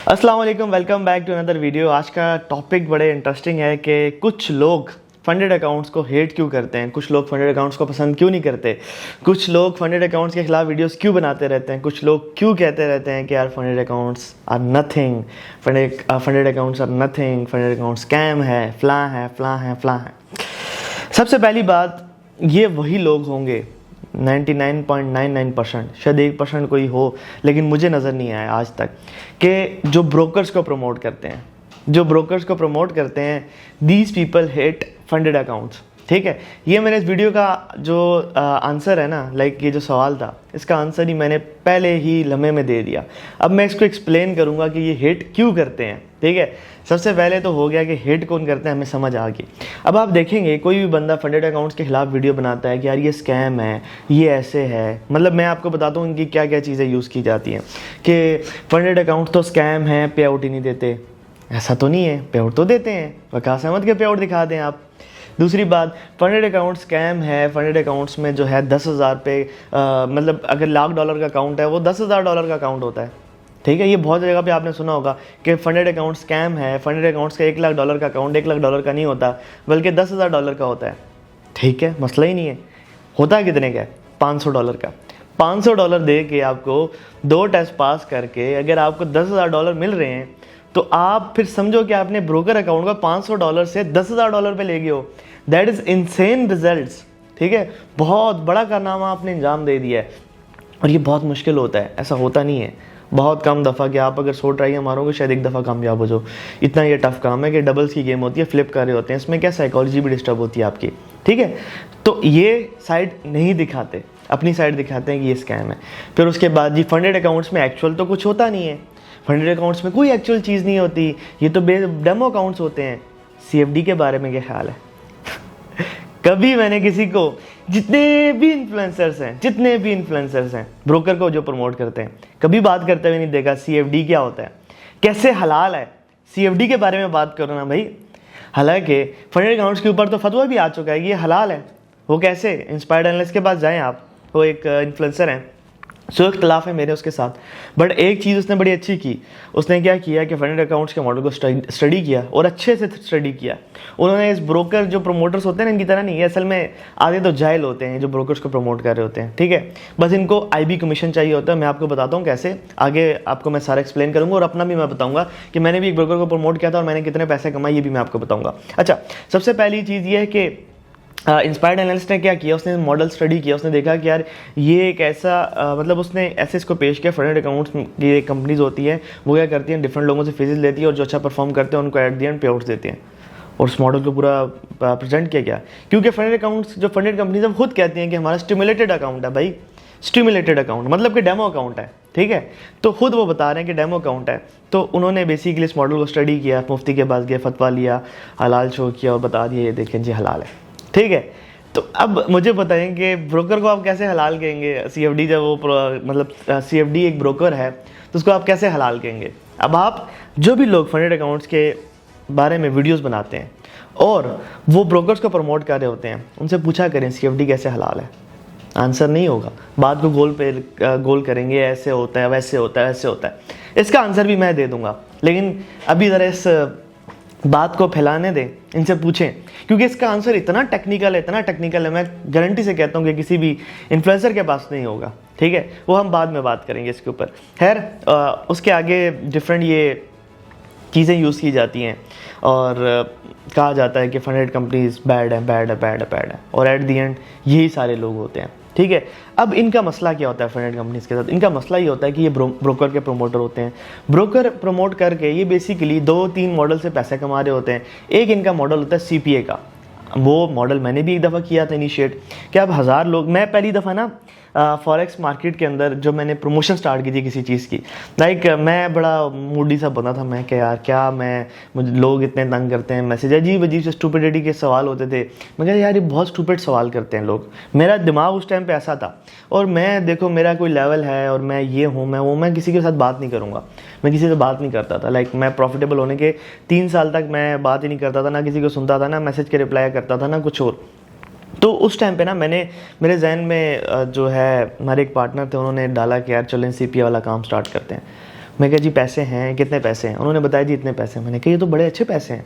अस्सलाम वालेकुम, welcome back to another video. आज का टॉपिक बड़े इंटरेस्टिंग है कि कुछ लोग फंडेड अकाउंट्स को हेट क्यों करते हैं, कुछ लोग फंडेड अकाउंट्स को पसंद क्यों नहीं करते, कुछ लोग फंडेड अकाउंट्स के खिलाफ वीडियोस क्यों बनाते रहते हैं, कुछ लोग क्यों कहते रहते हैं कि यार funded accounts are nothing, funded accounts are nothing, funded account scam है, फ्ला है फ्ला है फ्ला है। सबसे पहली बात, ये वही लोग होंगे 99.99%, शायद 1% कोई हो, लेकिन मुझे नज़र नहीं आया आज तक कि जो ब्रोकर्स को प्रमोट करते हैं, these people hate funded accounts. ठीक है, ये मैंने इस वीडियो का जो आंसर है ना, ये जो सवाल था, इसका आंसर ही मैंने पहले ही लम्हे में दे दिया। अब मैं इसको एक्सप्लेन करूँगा कि ये हेट क्यों करते हैं। ठीक है, सबसे पहले तो हो गया कि हेट कौन करते हैं, हमें समझ आ गई। अब आप देखेंगे कोई भी बंदा फंडेड अकाउंट्स के खिलाफ वीडियो बनाता है कि यार ये स्कैम है, ये ऐसे है, मतलब मैं आपको बताता हूँ इनकी क्या क्या चीज़ें यूज़ की जाती हैं कि फंडेड अकाउंट तो स्कैम है, पे आउट ही नहीं देते। ऐसा तो नहीं है, पे आउट तो देते हैं, वकास अहमद के पे आउट दिखा दें आप। दूसरी बात, फंडेड अकाउंट स्कैम है, फंडेड अकाउंट्स में जो है 10,000 पे मतलब अगर $1,00,000 का अकाउंट है वो $10,000 का अकाउंट होता है। ठीक है, ये बहुत जगह पे आपने सुना होगा कि फंडेड अकाउंट स्कैम है, फंडेड अकाउंट्स का $1,00,000 का अकाउंट $1,00,000 का नहीं होता, बल्कि $10,000 का होता है। ठीक है, मसला ही नहीं है। होता है कितने का है? $500 का। $500 दे के आपको 2 टेस्ट पास करके अगर आपको $10,000 मिल रहे हैं तो आप फिर समझो कि आपने ब्रोकर अकाउंट को $500 से $10,000 पे ले गए हो। That is insane results. ठीक है, बहुत बड़ा कारनामा आपने अंजाम दे दिया है और ये बहुत मुश्किल होता है, ऐसा होता नहीं है। बहुत कम दफ़ा कि आप अगर 100 ट्राई मारोगे शायद एक दफ़ा कामयाब हो जाओ। इतना ये टफ काम है कि डबल्स की गेम होती है, फ्लिप कर रहे होते हैं, इसमें क्या साइकोलॉजी भी डिस्टर्ब होती है आपकी। ठीक है, तो ये साइड नहीं दिखाते, अपनी साइड दिखाते हैं कि ये स्कैम है। फिर उसके बाद जी फंडेड अकाउंट्स में एक्चुअल तो कुछ होता नहीं है, फंडेड अकाउंट्स में कोई एक्चुअल चीज़ नहीं होती, ये तो डेमो अकाउंट्स होते हैं। CFD के बारे में क्या ख्याल है? कभी मैंने किसी को, जितने भी इन्फ्लुएंसर्स हैं ब्रोकर को जो प्रमोट करते हैं, कभी बात करते हुए नहीं देखा CFD क्या होता है, कैसे हलाल है। CFD के बारे में बात करो ना भाई। हालांकि फंडेड अकाउंट्स के ऊपर तो फतवा भी आ चुका है कि ये हलाल है। वो कैसे? इंस्पायर्ड एनालिस्ट के पास जाएं आप, वो एक इन्फ्लुएंसर हैं, सो इख्तलाफ है मेरे उसके साथ, बट एक चीज़ उसने बड़ी अच्छी की। उसने क्या किया कि फंडेड अकाउंट्स के मॉडल को स्टडी किया और अच्छे से स्टडी किया। उन्होंने इस ब्रोकर जो प्रमोटर्स होते हैं ना, इनकी तरह नहीं है, असल में आधे तो जाहिल होते हैं जो ब्रोकर्स को प्रमोट कर रहे होते हैं। ठीक है, बस इनको IB कमीशन चाहिए होता है। मैं आपको बताता हूँ कैसे, आगे आपको मैं सारा एक्सप्लेन करूँगा और अपना भी मैं बताऊँगा कि मैंने भी एक ब्रोकर को प्रमोट किया था और मैंने कितने पैसे कमाए, ये भी मैं आपको बताऊँगा। अच्छा, सबसे पहली चीज़ ये है कि इंस्पायर्ड एनालिस्ट ने क्या किया, उसने मॉडल स्टडी किया, उसने देखा कि यार ये एक ऐसा मतलब उसने ऐसे इसको पेश किया। फंडेड अकाउंट्स की एक कंपनीज होती हैं, वो क्या करती हैं, डिफरेंट लोगों से फीस लेती है और जो अच्छा परफॉर्म करते हैं उनको एट द एंड पे आउट्स देते हैं। और उस मॉडल को पूरा प्रेजेंट किया गया, क्योंकि फंडेड अकाउंट्स जो फंडेड कंपनीज हैं खुद कहती हैं कि हमारा स्टिमुलेटेड अकाउंट है भाई, स्टिमुलेटेड अकाउंट मतलब कि डेमो अकाउंट है। ठीक है, तो खुद वो बता रहे हैं कि डेमो अकाउंट है। तो उन्होंने बेसिकली इस मॉडल को स्टडी किया, मुफ्ती के पास गया, फतवा लिया, हलाल शो किया और बता दिया ये देखें जी हलाल है। ठीक है, तो अब मुझे बताएं कि ब्रोकर को आप कैसे हलाल कहेंगे? CFD जब वो मतलब CFD एक ब्रोकर है तो उसको आप कैसे हलाल कहेंगे? अब आप जो भी लोग फंडेड अकाउंट्स के बारे में वीडियोस बनाते हैं और वो ब्रोकर्स को प्रमोट कर रहे होते हैं, उनसे पूछा करें CFD कैसे हलाल है। आंसर नहीं होगा, बात को गोल करेंगे, ऐसे होता है, वैसे होता है, वैसे होता है। इसका आंसर भी मैं दे दूँगा, लेकिन अभी ज़रा इस बात को फैलाने दें, इनसे पूछें, क्योंकि इसका आंसर इतना टेक्निकल है, मैं गारंटी से कहता हूँ कि किसी भी इन्फ्लुएंसर के पास नहीं होगा। ठीक है, वो हम बाद में बात करेंगे इसके ऊपर। खैर, उसके आगे डिफरेंट ये चीज़ें यूज़ की जाती हैं और कहा जाता है कि फंडेड कंपनीज बैड है और एट दी एंड यही सारे लोग होते हैं। ठीक है, अब इनका मसला क्या होता है फंडेड कंपनीज के साथ? इनका मसला ये होता है कि ये ब्रोकर के प्रमोटर होते हैं। ब्रोकर प्रमोट करके ये बेसिकली 2-3 मॉडल से पैसे कमा रहे होते हैं। एक इनका मॉडल होता है CPA का। वो मॉडल मैंने भी एक दफ़ा किया था इनिशिएट, कि अब 1000 लोग, मैं पहली दफ़ा ना फॉरेक्स मार्केट के अंदर जो मैंने प्रमोशन स्टार्ट की थी किसी चीज़ की, मैं बड़ा मूडी सा बना था। मैं क्या यार, क्या मुझे लोग इतने तंग करते हैं, मैसेज अजीब से स्टूपिडिटी के सवाल होते थे। मैं कहा यार ये बहुत स्टूपिड सवाल करते हैं लोग। मेरा दिमाग उस टाइम पे ऐसा था, और मैं देखो मेरा कोई लेवल है और मैं ये हूँ, मैं किसी के साथ बात नहीं करूँगा, मैं किसी से बात नहीं करता था। मैं प्रॉफिटेबल होने के 3 साल तक मैं बात ही नहीं करता था, ना किसी को सुनता था, ना मैसेज के रिप्लाई करता था, ना कुछ और। तो उस टाइम पे ना मेरे जहन में जो है, हमारे एक पार्टनर थे, उन्होंने डाला कि यार चलो CPA वाला काम स्टार्ट करते हैं। मैं कहा जी पैसे हैं, कितने पैसे हैं? उन्होंने बताया जी इतने पैसे हैं। मैंने कहा ये तो बड़े अच्छे पैसे हैं,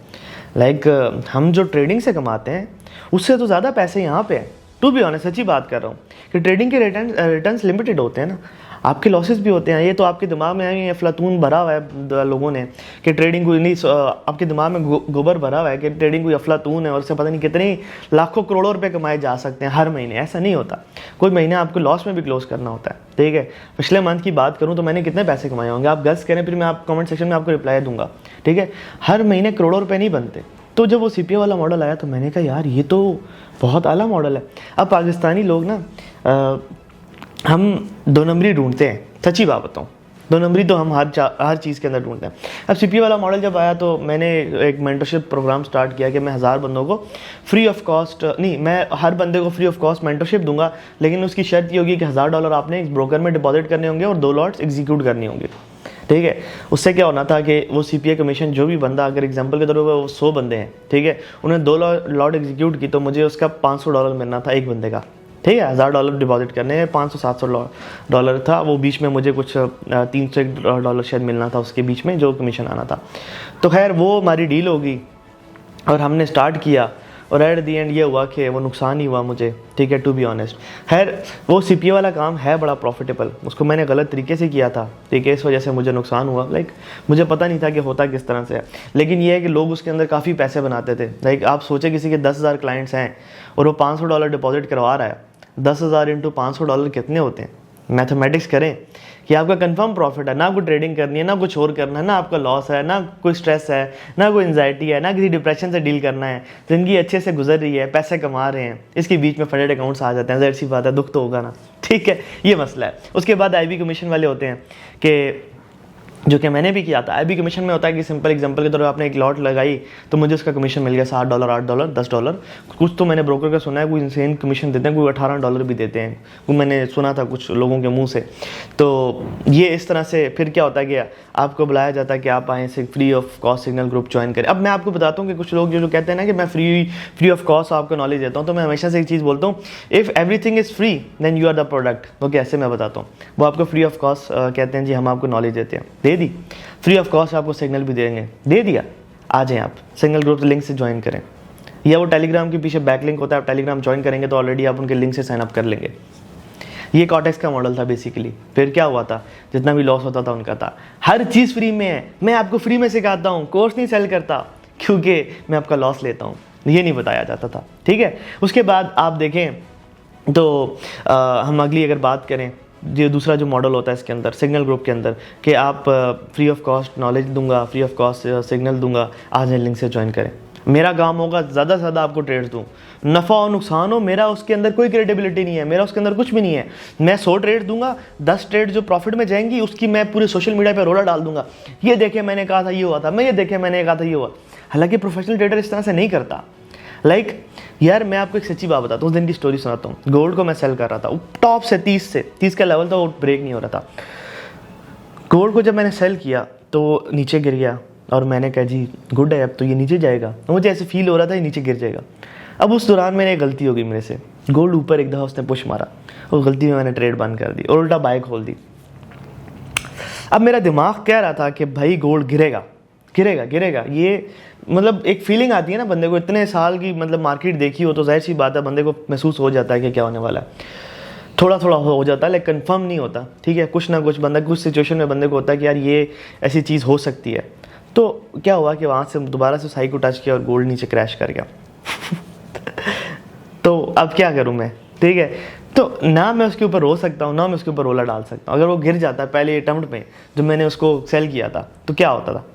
लाइक हम जो ट्रेडिंग से कमाते हैं उससे तो ज़्यादा पैसे यहाँ पे हैं। टू बी ऑनेस्ट सच्ची बात कर रहा हूँ कि ट्रेडिंग के रिटर्न्स लिमिटेड होते हैं ना, आपके लॉसेस भी होते हैं। ये तो आपके दिमाग में है, अफलातून भरा हुआ है लोगों ने कि ट्रेडिंग कोई नहीं, आपके दिमाग में गोबर भरा हुआ है कि ट्रेडिंग कोई अफलातून है और उससे पता नहीं कितने लाखों करोड़ों रुपए कमाए जा सकते हैं हर महीने। ऐसा नहीं होता, कोई महीने आपको लॉस में भी क्लोज करना होता है, ठीक है। पिछले मंथ की बात करूँ तो मैंने कितने पैसे कमाए होंगे, आप गेस करें, फिर मैं आप कमेंट सेक्शन में आपको रिप्लाई दूंगा, ठीक है। हर महीने करोड़ों रुपये नहीं बनते। तो जब वो CPO वाला मॉडल आया तो मैंने कहा यार ये तो बहुत आला मॉडल है। अब पाकिस्तानी लोग ना हम 2 नंबरी ढूंढते हैं, सच्ची बात बताऊँ, 2 नंबरी तो हम हर चीज़ के अंदर ढूंढते हैं। अब CPO वाला मॉडल जब आया तो मैंने एक मेंटरशिप प्रोग्राम स्टार्ट किया कि मैं 1000 बंदों को फ्री ऑफ कॉस्ट, नहीं मैं हर बंदे को फ्री ऑफ कॉस्ट मेंटरशिप दूंगा, लेकिन उसकी शर्त ये होगी कि $1000 आपने एक ब्रोकर में डिपॉजिट करने होंगे और 2 लॉट्स एग्जीक्यूट करनी होंगी, ठीक है। उससे क्या होना था कि वो CPA कमीशन जो भी बंदा, अगर एग्जांपल के तौर पर वो 100 बंदे हैं, ठीक है, उन्हें 2 लॉट एग्जीक्यूट की तो मुझे उसका $500 मिलना था एक बंदे का, ठीक है। $1000 डिपॉजिट करने हैं, $500-700 था वो, बीच में मुझे कुछ $300 शायद मिलना था उसके बीच में जो कमीशन आना था। तो खैर वो हमारी डील होगी और हमने स्टार्ट किया और एट दी एंड ये हुआ कि वो नुकसान ही हुआ मुझे, ठीक है, टू बी ऑनेस्ट। खैर वो CPA वाला काम है बड़ा प्रॉफिटेबल, उसको मैंने गलत तरीके से किया था, ठीक है, इस वजह से मुझे नुकसान हुआ। लाइक मुझे पता नहीं था कि होता किस तरह से है, लेकिन ये है कि लोग उसके अंदर काफ़ी पैसे बनाते थे। लाइक आप सोचे किसी के 10,000 क्लाइंट्स हैं और वो $500 डिपॉजिट करवा रहा है, 10,000 इंटू $500 कितने होते हैं? मैथमेटिक्स करें कि आपका कंफर्म प्रॉफिट है, ना आपको ट्रेडिंग करनी है, ना कुछ और करना है, ना आपका लॉस है, ना कोई स्ट्रेस है, ना कोई एंजाइटी है, ना किसी डिप्रेशन से डील करना है, ज़िंदगी अच्छे से गुजर रही है, पैसे कमा रहे हैं, इसके बीच में फंडेड अकाउंट्स आ जाते हैं, ज़ाहिर सी बात है दुख तो होगा ना, ठीक है, ये मसला है। उसके बाद IB कमीशन वाले होते हैं कि जो कि मैंने भी किया था। IB कमीशन में होता है कि सिंपल एग्जांपल के तौर पर आपने एक लॉट लगाई तो मुझे उसका कमीशन मिल गया $7, $8, $10। कुछ तो मैंने ब्रोकर का सुना है कोई इंसेन कमीशन देते हैं, कोई $18 भी देते हैं, वो मैंने सुना था कुछ लोगों के मुंह से। तो ये इस तरह से फिर क्या होता है कि आपको बुलाया जाता है कि आप आएँ से free of cost signal group join करें। अब मैं आपको बताता हूँ कि कुछ लोग जो कहते हैं ना कि मैं फ्री ऑफ कॉस्ट आपको नॉलेज देता हूँ, तो मैं हमेशा से एक चीज़ बोलता हूँ, if everything is free then you are the product. Okay, ऐसे मैं बताता हूँ, वो आपको फ्री ऑफ कॉस्ट कहते हैं जी हम आपको नॉलेज देते हैं, दे दी फ्री ऑफ कॉस्ट, आपको सिग्नल भी देंगे, दे दिया, आ जाएं आप सिग्नल ग्रुप लिंक से ज्वाइन करें, या वो टेलीग्राम के पीछे बैक लिंक होता है, आप टेलीग्राम ज्वाइन करेंगे तो ऑलरेडी आप उनके लिंक से साइन अप कर लेंगे। ये कॉर्टेक्स का मॉडल था बेसिकली। फिर क्या हुआ था, जितना भी लॉस होता था उनका था, हर चीज़ फ्री में है, मैं आपको फ्री में सिखाता हूँ, कोर्स नहीं सेल करता क्योंकि मैं आपका लॉस लेता हूँ, ये नहीं बताया जाता था, ठीक है। उसके बाद आप देखें तो हम अगली अगर बात करें, जो दूसरा जो मॉडल होता है इसके अंदर सिग्नल ग्रुप के अंदर, कि आप फ्री ऑफ कॉस्ट नॉलेज दूंगा, फ्री ऑफ कॉस्ट सिग्नल दूंगा, आज लिंक से ज्वाइन करें। मेरा काम होगा ज़्यादा से ज़्यादा आपको ट्रेड दूँ, नफ़ा और नुकसान हो, मेरा उसके अंदर कोई क्रेडिबिलिटी नहीं है, मेरा उसके अंदर कुछ भी नहीं है। मैं 100 ट्रेड दूंगा, 10 ट्रेड जो प्रॉफिट में जाएंगी उसकी मैं पूरे सोशल मीडिया पे रोला डाल दूंगा, ये देखे मैंने कहा था ये हुआ था, मैं ये देखे मैंने कहा था ये हुआ। हालांकि प्रोफेशनल ट्रेडर इस तरह से नहीं करता। लाइक यार मैं आपको एक सच्ची बात बताता हूँ, उस दिन की स्टोरी सुनाता हूँ। गोल्ड को मैं सेल कर रहा था, टॉप से 30 का लेवल था, वो ब्रेक नहीं हो रहा था। गोल्ड को जब मैंने सेल किया तो नीचे गिर गया और मैंने कहा जी गुड है, अब तो ये नीचे जाएगा, मुझे ऐसे फील हो रहा था ये नीचे गिर जाएगा। अब उस दौरान मैंने गलती हो गई मेरे से, गोल्ड ऊपर एक दफ़ा उसने पुश मारा और गलती में मैंने ट्रेड बंद कर दी और उल्टा बाय खोल दी। अब मेरा दिमाग कह रहा था कि भाई गोल्ड गिरेगा गिरेगा गिरेगा, ये मतलब एक फीलिंग आती है ना बंदे को, इतने साल की मतलब मार्केट देखी हो तो जाहिर सी बात है बंदे को महसूस हो जाता है कि क्या होने वाला है, थोड़ा थोड़ा हो जाता है लेकिन कंफर्म नहीं होता, ठीक है। कुछ ना कुछ बंदा कुछ सिचुएशन में बंदे को होता है कि यार ये ऐसी चीज़ हो सकती है। तो क्या हुआ कि वहाँ से दोबारा से साई को टच किया और गोल्ड नीचे क्रैश कर गया। तो अब क्या करूँ मैं, ठीक है। तो ना मैं उसके ऊपर रो सकता हूँ, ना मैं उसके ऊपर रोला डाल सकता हूँ। अगर वो गिर जाता है पहले अटेम्प्ट में जब मैंने उसको सेल किया था तो क्या होता था,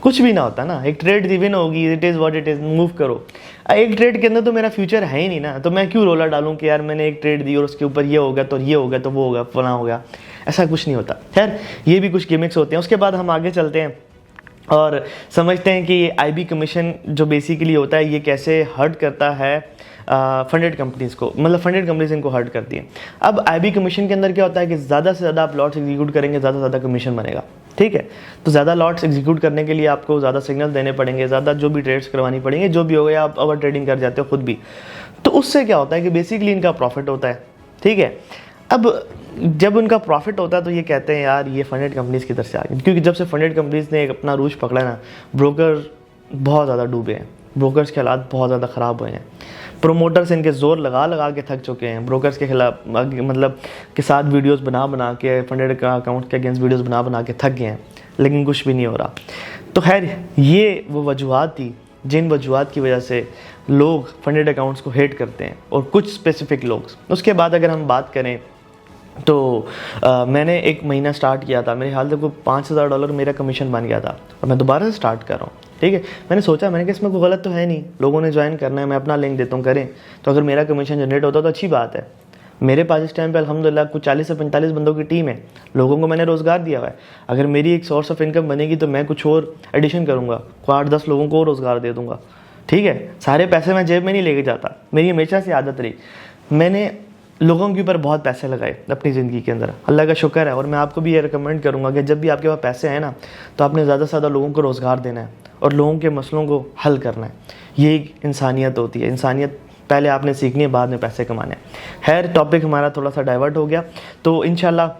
कुछ भी ना होता ना। एक ट्रेड दी विन होगी, it is what it is, move करो। एक ट्रेड के अंदर तो मेरा फ्यूचर है ही नहीं ना, तो मैं क्यों रोला डालूं कि यार मैंने एक ट्रेड दी और उसके ऊपर ये हो गया तो ये हो गया तो वो हो गया फलां हो गया, ऐसा कुछ नहीं होता। खैर ये भी कुछ गिमिक्स होते हैं। उसके बाद हम आगे चलते हैं और समझते हैं कि IB कमीशन जो बेसिकली होता है ये कैसे हर्ट करता है फंडेड कंपनीज़ को, मतलब फंडेड कंपनीज इनको हर्ट करती हैं। अब IB कमीशन के अंदर क्या होता है कि ज़्यादा से ज़्यादा आप लॉट्स एग्जीक्यूट करेंगे, ज़्यादा से ज़्यादा कमीशन बनेगा, ठीक है। तो ज़्यादा लॉट्स एग्जीक्यूट करने के लिए आपको ज़्यादा सिग्नल देने पड़ेंगे, ज़्यादा जो भी ट्रेड्स करवानी पड़ेंगे, जो भी हो गया आप ओवर ट्रेडिंग कर जाते हो खुद भी। तो उससे क्या होता है कि बेसिकली इनका प्रॉफिट होता है, ठीक है। अब जब उनका प्रॉफिट होता है तो ये कहते हैं यार ये फंडेड कंपनीज़ की तरफ से आ गई, क्योंकि जब से फंडेड कंपनीज़ ने एक अपना रूज पकड़ा ना, ब्रोकर बहुत ज़्यादा डूबे हैं, ब्रोकर्स के हालात बहुत ज़्यादा ख़राब हुए हैं। प्रोमोटर्स इनके ज़ोर लगा लगा के थक चुके हैं, ब्रोकर्स के खिलाफ मतलब के साथ वीडियोस बना बना के, फंडेड का अकाउंट के अगेंस्ट वीडियोस बना बना के थक गए हैं, लेकिन कुछ भी नहीं हो रहा। तो खैर ये वो वजूहत थी जिन वजूहत की वजह से लोग फंडेड अकाउंट्स को हेट करते हैं, और कुछ स्पेसिफिक लोग। उसके बाद अगर हम बात करें तो मैंने एक महीना स्टार्ट किया था, मेरे हाल तक वो $5000 मेरा कमीशन बन गया था, और मैं दोबारा से स्टार्ट कर रहा हूँ। ठीक है, मैंने सोचा, मैंने कहा इसमें कोई गलत तो है नहीं, लोगों ने ज्वाइन करना है, मैं अपना लिंक देता हूँ, करें। तो अगर मेरा कमीशन जनरेट होता तो अच्छी बात है। मेरे पास इस टाइम पे अल्हम्दुलिल्लाह कुछ 40 से 45 बंदों की टीम है, लोगों को मैंने रोज़गार दिया हुआ है। अगर मेरी एक सोर्स ऑफ इनकम बनेगी तो मैं कुछ और एडिशन करूँगा, 8-10 लोगों को और रोज़गार दे दूँगा। ठीक है, सारे पैसे मैं जेब में नहीं लेके जाता, मेरी हमेशा से आदत रही। मैंने लोगों के ऊपर बहुत पैसे लगाए अपनी ज़िंदगी के अंदर, अल्लाह का शुक्र है। और मैं आपको भी ये रिकमेंड करूँगा कि जब भी आपके पास पैसे हैं ना, तो आपने ज़्यादा से ज़्यादा लोगों को रोज़गार देना है और लोगों के मसलों को हल करना है। ये एक इंसानियत होती है, इंसानियत पहले आपने सीखनी है, बाद में पैसे कमाने हैं। खैर, टॉपिक हमारा थोड़ा सा डाइवर्ट हो गया, तो इंशाल्लाह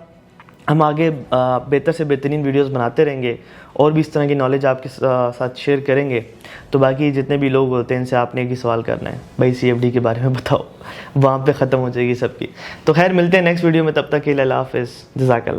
हम आगे बेहतर से बेहतरीन वीडियोस बनाते रहेंगे और भी इस तरह की नॉलेज आपके साथ शेयर करेंगे। तो बाकी जितने भी लोग होते हैं इनसे आपने एक ही सवाल करना है, भाई CFD के बारे में बताओ, वहाँ पे ख़त्म हो जाएगी सबकी। तो खैर, मिलते हैं नेक्स्ट वीडियो में, तब तक के लिए अल्लाह हाफ़िज़, जज़ाकल्लाह।